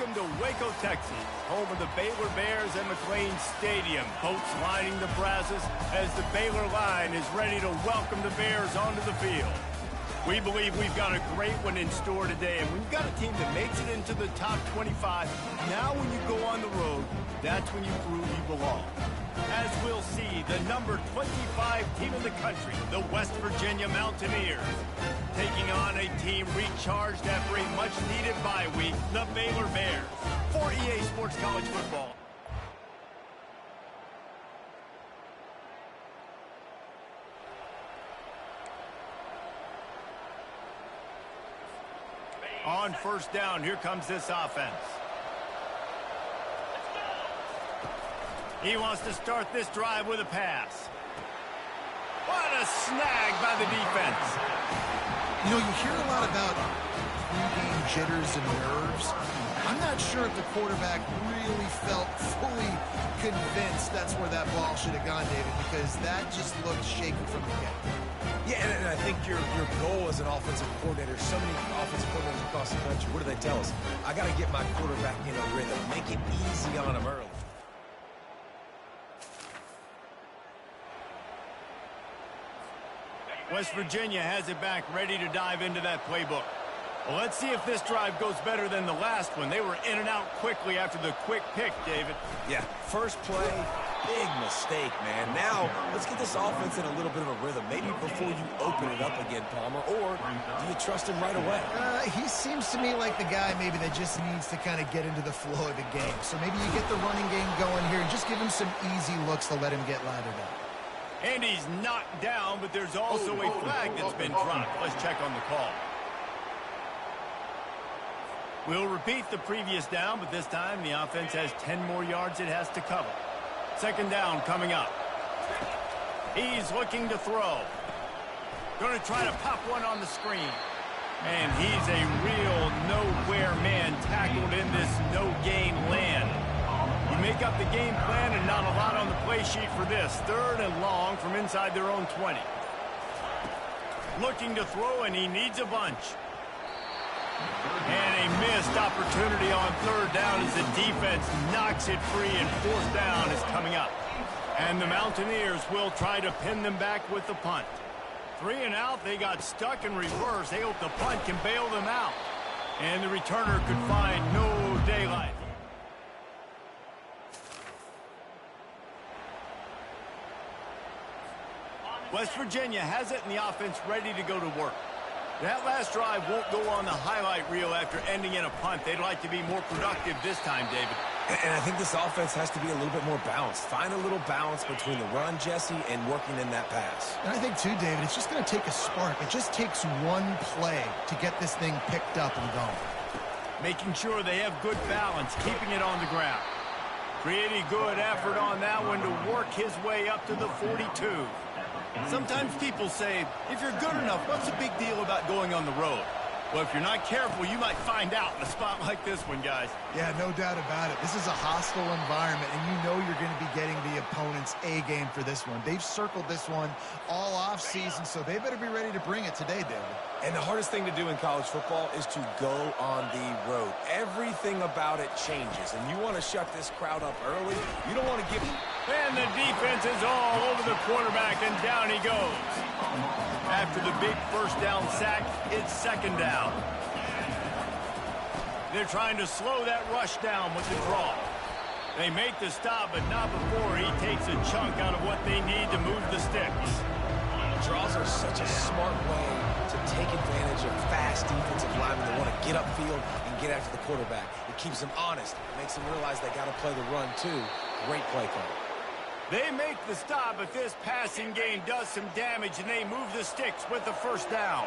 Welcome to Waco, Texas, home of the Baylor Bears and McLean Stadium. Boats lining the brazos as the Baylor line is ready to welcome the Bears onto the field. We believe we've got a great one in store today, and we've got a team that makes it into the top 25. Now when you go on the road, that's when you prove you belong. As we'll see, the number 25 team in the country, the West Virginia Mountaineers, taking on a team recharged after a much-needed bye week, the Baylor Bears. For EA Sports College Football. On first down, here comes this offense. He wants to start this drive with a pass. What a snag by the defense. You know, you hear a lot about pre-game jitters and nerves. I'm not sure if the quarterback really felt fully convinced that's where that ball should have gone, David, because that just looked shaky from the get-go. Yeah, and I think your goal as an offensive coordinator, so many offensive coordinators across the country, what do they tell us? I got to get my quarterback in a rhythm, make it easy on him early. West Virginia has it back, ready to dive into that playbook. Well, let's see if this drive goes better than the last one. They were in and out quickly after the quick pick, David. Yeah, first play, big mistake, man. Now, let's get this offense in a little bit of a rhythm. Maybe before you open it up again, Palmer, or do you trust him right away? He seems to me like the guy maybe that just needs to kind of get into the flow of the game. So maybe you get the running game going here and just give him some easy looks to let him get lathered up. And he's knocked down, but there's also a flag that's been dropped. Let's check on the call. We'll repeat the previous down, but this time the offense has 10 more yards it has to cover. Second down coming up. He's looking to throw. Going to try to pop one on the screen. And he's a real nowhere man tackled in this no-gain land. You make up the game plan and not a lot on the play sheet for this. Third and long from inside their own 20. Looking to throw, and he needs a bunch. And a missed opportunity on third down as the defense knocks it free, and fourth down is coming up. And the Mountaineers will try to pin them back with the punt. 3 and out, they got stuck in reverse. They hope the punt can bail them out. And the returner could find no daylight. West Virginia has it, and the offense ready to go to work. That last drive won't go on the highlight reel after ending in a punt. They'd like to be more productive this time, David. And I think this offense has to be a little bit more balanced. Find a little balance between the run, Jesse, and working in that pass. And I think, too, David, it's just going to take a spark. It just takes one play to get this thing picked up and going. Making sure they have good balance, keeping it on the ground. Pretty good effort on that one to work his way up to the 42. Sometimes people say, if you're good enough, what's the big deal about going on the road? Well, if you're not careful, you might find out in a spot like this one, guys. Yeah, no doubt about it. This is a hostile environment, and you know you're going to be getting the opponent's A game for this one. They've circled this one all off season, so they better be ready to bring it today, David. And the hardest thing to do in college football is to go on the road. Everything about it changes, and you want to shut this crowd up early. You don't want to give... And the defense is all over the quarterback, and down he goes. After the big first down sack, it's second down. They're trying to slow that rush down with the draw. They make the stop, but not before he takes a chunk out of what they need to move the sticks. Draws are such a smart way to take advantage of fast defensive linemen that want to get upfield and get after the quarterback. It keeps them honest, makes them realize they got to play the run too. Great play call. They make the stop, but this passing game does some damage, and they move the sticks with the first down.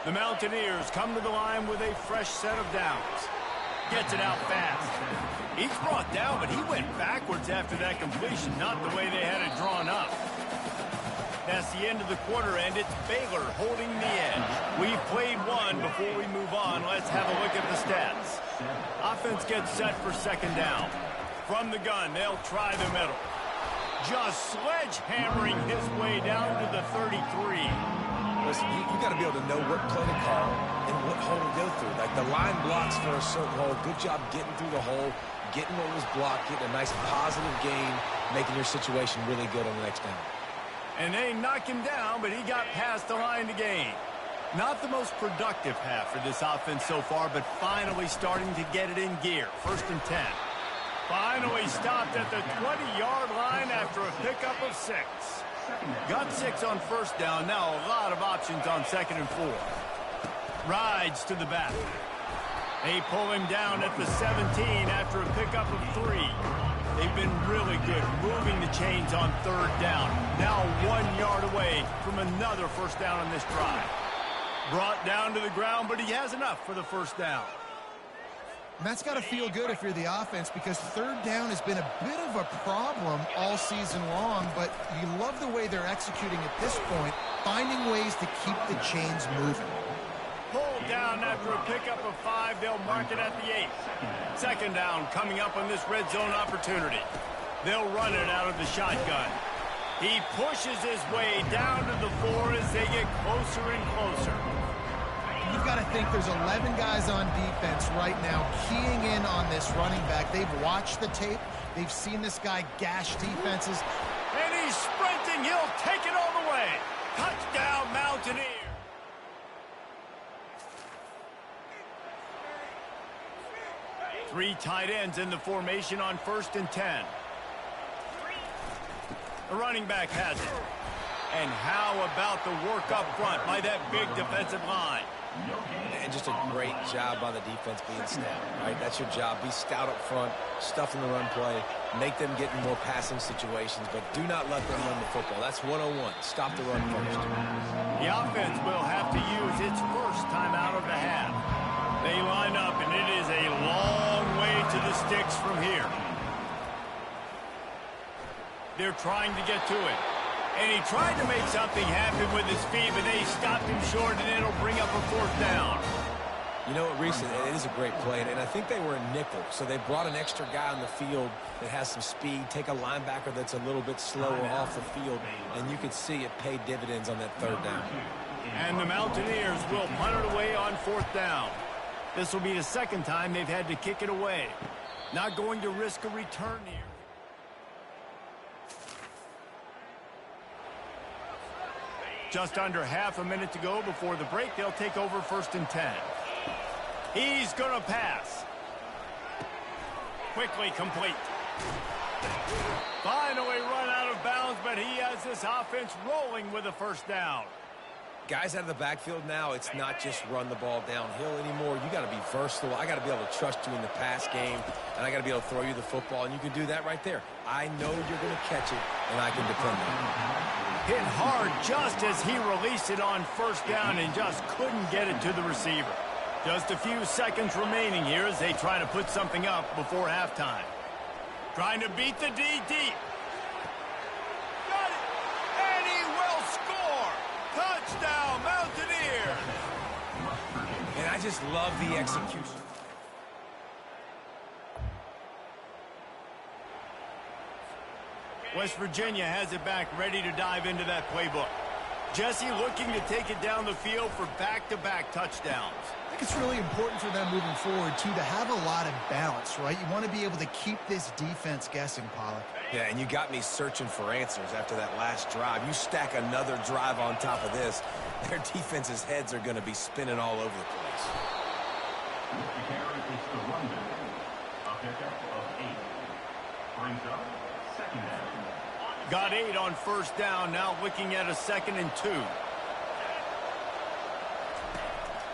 The Mountaineers come to the line with a fresh set of downs. Gets it out fast. He's brought down, but he went backwards after that completion, not the way they had it drawn up. That's the end of the quarter, and it's Baylor holding the edge. We've played one before we move on. Let's have a look at the stats. Offense gets set for second down. From the gun, they'll try the middle. Just sledgehammering his way down to the 33. Listen, you got to be able to know what play to call and what hole to go through. Like the line blocks for a certain hole. Good job getting through the hole, getting what was blocked, getting a nice positive gain, making your situation really good on the next down. And they knocked him down, but he got past the line to gain. Not the most productive half for this offense so far, but finally starting to get it in gear. 1st and 10. Finally stopped at the 20-yard line after a pickup of 6. Got 6 on 1st down. Now a lot of options on 2nd and 4. Rides to the back. They pull him down at the 17 after a pickup of 3. They've been really good moving the chains on 3rd down. Now 1 yard away from another 1st down on this drive. Brought down to the ground, but he has enough for the 1st down. And that's got to feel good if you're the offense, because 3rd down has been a bit of a problem all season long, but you love the way they're executing at this point, finding ways to keep the chains moving. Pulled down after a pickup of 5. They'll mark it at the 8. 2nd down coming up on this red zone opportunity. They'll run it out of the shotgun. He pushes his way down to the 4 as they get closer and closer. You've got to think there's 11 guys on defense right now keying in on this running back. They've watched the tape. They've seen this guy gash defenses. And he's sprinting. He'll take it all the way. Touchdown, Mountaineers. Three tight ends in the formation on 1st and 10. The running back has it. And how about the work up front by that big defensive line? And just a great job by the defense being stout, right? That's your job. Be stout up front, stuff in the run play, make them get in more passing situations, but do not let them run the football. That's 101. Stop the run first. The offense will have to use its first time out of the half. They line up, and it is a long way to the sticks from here. They're trying to get to it. And he tried to make something happen with his feet, but they stopped him short, and it'll bring up a 4th down. You know what, Reese, it is a great play, and I think they were a nickel, so they brought an extra guy on the field that has some speed, take a linebacker that's a little bit slower off the field, and you could see it paid dividends on that 3rd down. And the Mountaineers will punt it away on 4th down. This will be the 2nd time they've had to kick it away. Not going to risk a return here. Just under half a minute to go before the break. They'll take over 1st and 10. He's going to pass. Quickly complete. Finally run out of bounds, but he has this offense rolling with a 1st down. Guys out of the backfield now, it's not just run the ball downhill anymore. You got to be versatile. I got to be able to trust you in the pass game, and I got to be able to throw you the football, and you can do that right there. I know you're going to catch it, and I can depend on it. Hit hard just as he released it on 1st down and just couldn't get it to the receiver. Just a few seconds remaining here as they try to put something up before halftime. Trying to beat the D deep. Got it! And he will score! Touchdown, Mountaineers! And I just love the execution. West Virginia has it back, ready to dive into that playbook. Jesse looking to take it down the field for back-to-back touchdowns. I think it's really important for them moving forward, too, to have a lot of balance, right? You want to be able to keep this defense guessing, Pollack. Yeah, and you got me searching for answers after that last drive. You stack another drive on top of this, their defense's heads are going to be spinning all over the place. Got 8 on 1st down, now looking at a 2nd and 2.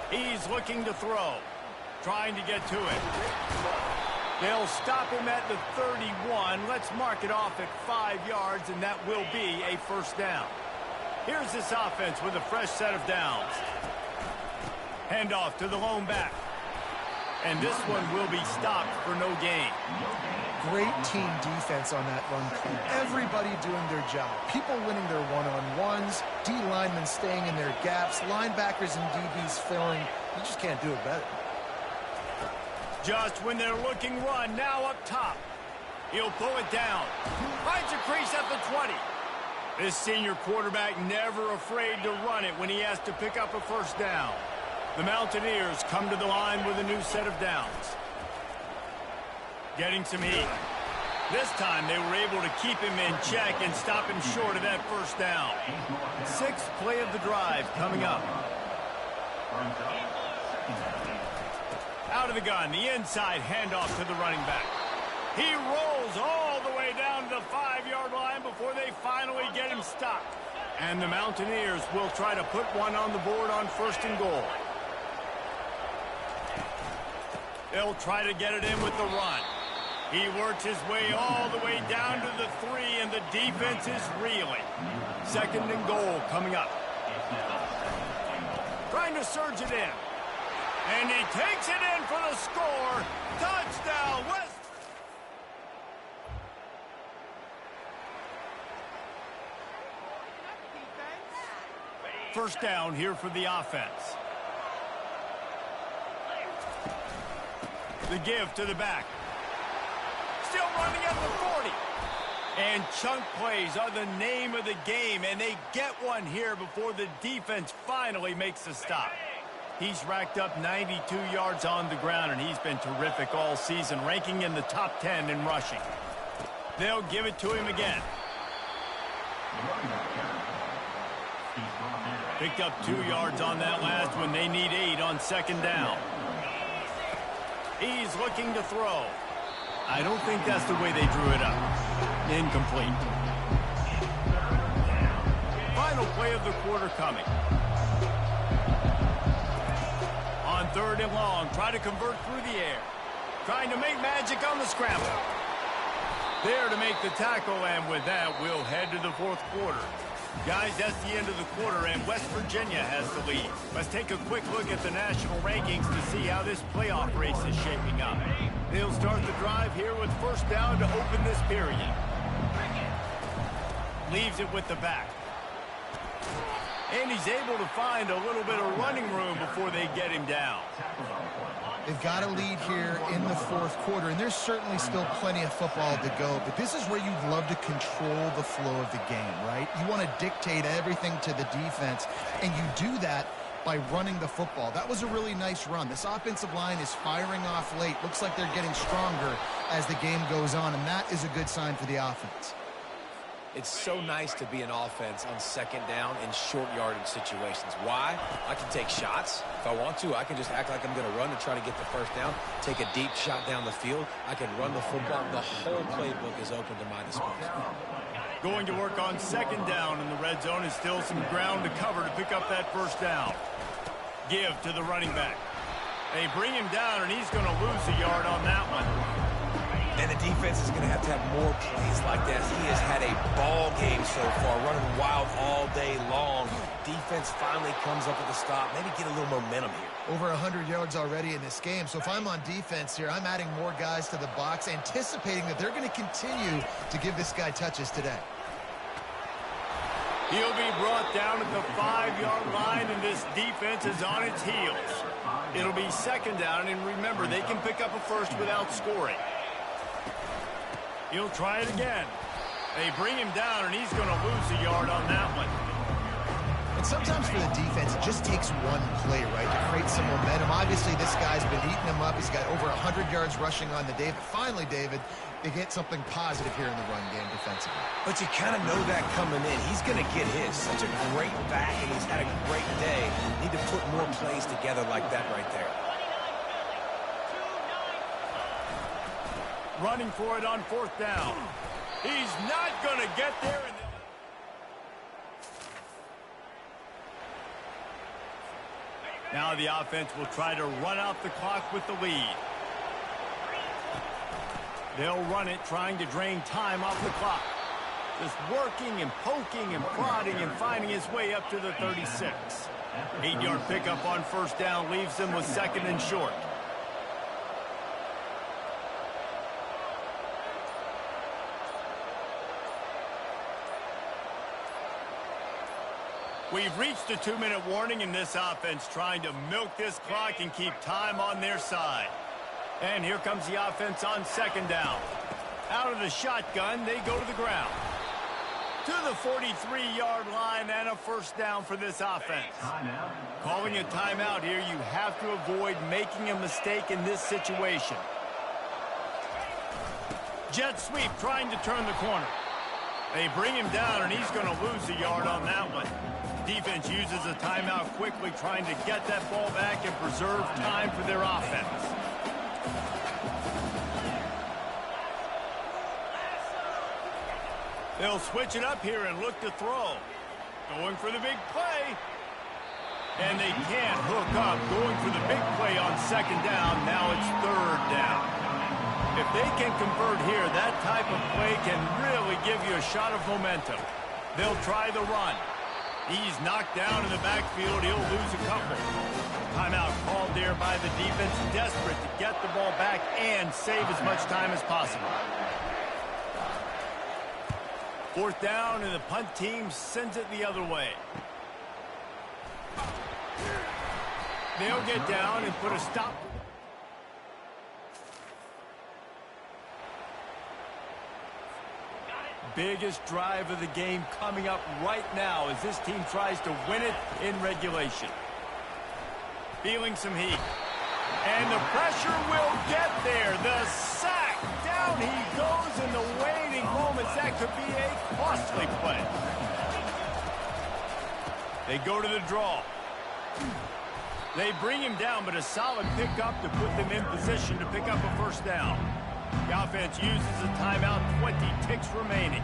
He's looking to throw, trying to get to it. They'll stop him at the 31. Let's mark it off at 5 yards, and that will be a 1st down. Here's this offense with a fresh set of downs. Handoff to the lone back. And this one will be stopped for no gain. Great team defense on that run. Everybody doing their job. People winning their one-on-ones, D linemen staying in their gaps, linebackers and DBs filling. You just can't do it better. Just when they're looking run, now up top. He'll pull it down. Finds a crease at the 20. This senior quarterback never afraid to run it when he has to pick up a first down. The Mountaineers come to the line with a new set of downs. Getting some heat. This time they were able to keep him in check and stop him short of that first down. Sixth play of the drive coming up. Out of the gun, the inside handoff to the running back. He rolls all the way down to the 5-yard line before they finally get him stopped. And the Mountaineers will try to put one on the board on first and goal. They'll try to get it in with the run. He works his way all the way down to the 3, and the defense is reeling. Second and goal coming up. Trying to surge it in. And he takes it in for the score. Touchdown, West. First down here for the offense. The give to the back. Still running at the 40. And chunk plays are the name of the game, and they get one here before the defense finally makes a stop. He's racked up 92 yards on the ground, and he's been terrific all season, ranking in the top 10 in rushing. They'll give it to him again. Picked up 2 yards on that last one. They need 8 on second down. He's looking to throw. I don't think that's the way they drew it up. Incomplete. Final play of the quarter coming. On third and long, try to convert through the air. Trying to make magic on the scramble. There to make the tackle, and with that, we'll head to the fourth quarter. Guys, that's the end of the quarter, and West Virginia has the lead. Let's take a quick look at the national rankings to see how this playoff race is shaping up. They'll start the drive here with first down to open this period. Leaves it with the back. And he's able to find a little bit of running room before they get him down. They've got a lead here in the fourth quarter, and there's certainly still plenty of football to go, but this is where you'd love to control the flow of the game, right? You want to dictate everything to the defense, and you do that by running the football. That was a really nice run. This offensive line is firing off late. Looks like they're getting stronger as the game goes on, and that is a good sign for the offense. It's so nice to be an offense on second down in short yardage situations. Why? I can take shots. If I want to, I can just act like I'm going to run to try to get the first down, take a deep shot down the field. I can run the football. The whole playbook is open to my disposal. Going to work on second down in the red zone is still some ground to cover to pick up that first down. Give to the running back. They bring him down, and he's going to lose a yard on that one. And the defense is going to have more plays like that. He has had a ball game so far, running wild all day long. Defense finally comes up with a stop, maybe get a little momentum here. Over 100 yards already in this game, so if I'm on defense here, I'm adding more guys to the box, anticipating that they're going to continue to give this guy touches today. He'll be brought down at the 5-yard line, and this defense is on its heels. It'll be second down, and remember, they can pick up a first without scoring. He'll try it again. They bring him down, and he's going to lose a yard on that one. And sometimes for the defense, it just takes one play, right, to create some momentum. Obviously, this guy's been eating him up. He's got over 100 yards rushing on the day. But finally, David, they get something positive here in the run game defensively. But you kind of know that coming in. He's going to get his. Such a great back, and he's had a great day. Need to put more plays together like that right there. Running for it on fourth down. He's not going to get there. Now the offense will try to run out the clock with the lead. They'll run it, trying to drain time off the clock. Just working and poking and prodding and finding his way up to the 36. 8-yard pickup on first down leaves them with second and short. We've reached a 2-minute warning in this offense, trying to milk this clock and keep time on their side. And here comes the offense on second down. Out of the shotgun, they go to the ground. to the 43-yard line and a first down for this offense. Calling a timeout here, you have to avoid making a mistake in this situation. Jet sweep trying to turn the corner. They bring him down, and he's going to lose a yard on that one. Defense uses a timeout quickly, trying to get that ball back and preserve time for their offense. They'll switch it up here and look to throw. Going for the big play. And they can't hook up. Going for the big play on second down. Now it's third down. If they can convert here, that type of play can really give you a shot of momentum. They'll try the run. He's knocked down in the backfield. He'll lose a couple. Timeout called there by the defense, desperate to get the ball back and save as much time as possible. Fourth down, and the punt team sends it the other way. They'll get down and put a stop. Biggest drive of the game coming up right now as this team tries to win it in regulation. Feeling some heat. And the pressure will get there. The sack. Down he goes in the waiting moments. That could be a costly play. They go to the draw. They bring him down, but a solid pickup to put them in position to pick up a first down. The offense uses a timeout, 20 ticks remaining.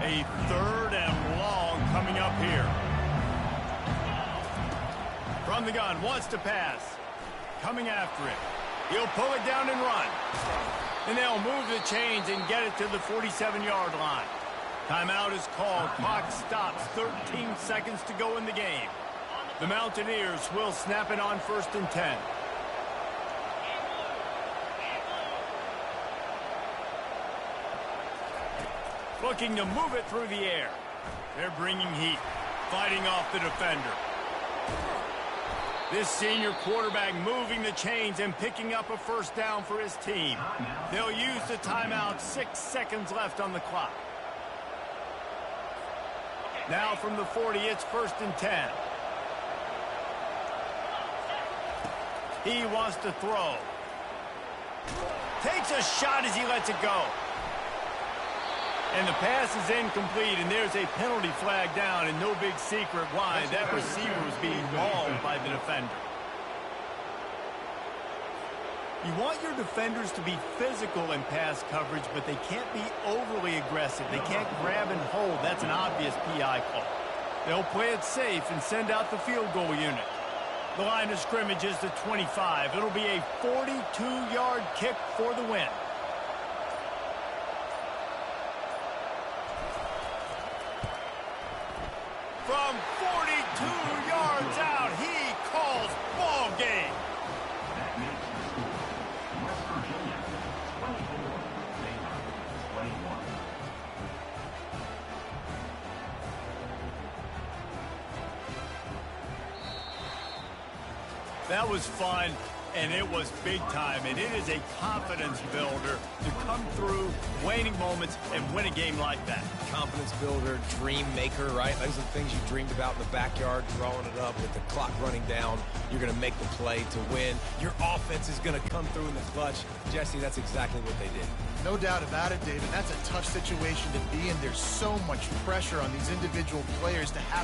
A third and long coming up here. From the gun, wants to pass. Coming after it. He'll pull it down and run. And they'll move the chains and get it to the 47-yard line. Timeout is called. Clock stops. 13 seconds to go in the game. The Mountaineers will snap it on 1st and 10. Looking to move it through the air. They're bringing heat. Fighting off the defender. This senior quarterback moving the chains and picking up a first down for his team. They'll use the timeout. 6 seconds left on the clock. Now from the 40, it's 1st and 10. He wants to throw. Takes a shot as he lets it go. And the pass is incomplete, and there's a penalty flag down, and no big secret why. That receiver was being mauled by the defender. You want your defenders to be physical in pass coverage, but they can't be overly aggressive. They can't grab and hold. That's an obvious PI call. They'll play it safe and send out the field goal unit. The line of scrimmage is the 25. It'll be a 42-yard kick for the win. From 42 yards out, he calls ball game. That makes the score West Virginia 24, Baylor 21. That was fun, and it was big time, and it is a confidence builder to come through waning moments and win a game like that. Confidence builder, dream maker, right? Those are the things you dreamed about in the backyard, drawing it up with the clock running down. You're going to make the play to win. Your offense is going to come through in the clutch. Jesse, that's exactly what they did. No doubt about it, David. That's a tough situation to be in. There's so much pressure on these individual players to have